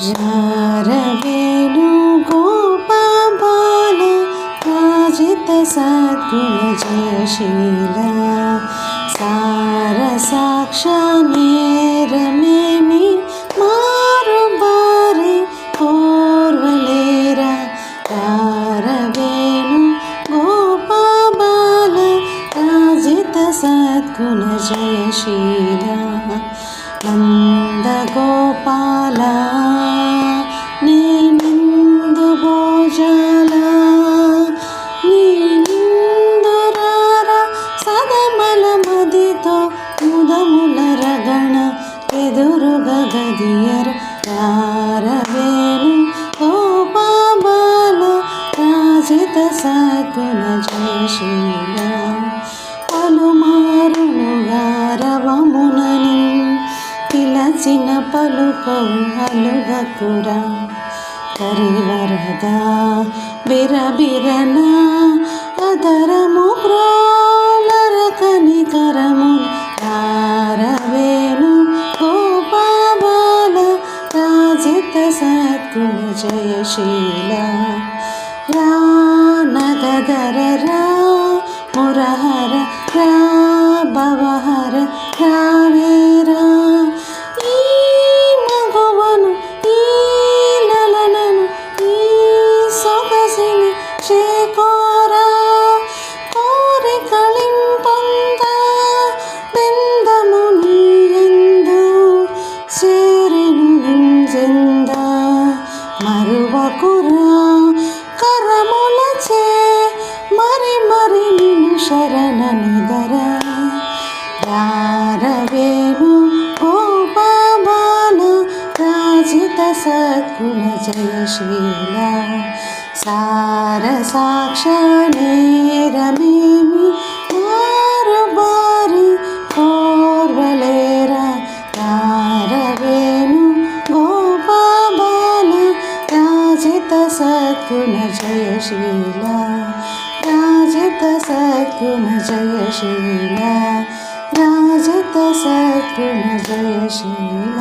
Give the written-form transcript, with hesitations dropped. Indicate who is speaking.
Speaker 1: जारवेणु गोपबाल राजित सद्गुण जयशीला सारसाक्ष नेरमेमि मारु बारी ओर्वलेरा जारवेणु गोपबाल राजित सद्गुण जयशीला నందగోపాలా నీ నిందు భోజాల నీ నిందురార సదమల మదితో ముదముల రగణ ఎదురుగా గదియర రారవేణు గోపాబాల రాజిత సద్గుణ జయశీల పలుమారును గారవమునని పిలచిన పలుకవు అలుగకురా కరివరద బిరబిరన అదరము ప్రోలర కనికరము రారవేణు గోపబాల రాజిత సద్గుణ జయశీల రా నగదర రా మురహర రా భవహర రావేరా చేకోరా కోరికలింపొంద బెందము నీయందు చేరెను నింజెంద మరువకురా కరములచే మరి మరి నిన్ను శరణనిదరా రారవేణు గోపబాల రాజిత సద్గుణ జయశీల సారసాక్ష నేరమేమి మారు బారి కోర్వలేరా రారవేణు గోపబాల రాజిత సద్గుణ జయశీల రాజిత సద్గుణ జయశీల రాజిత సద్గుణ జయశీల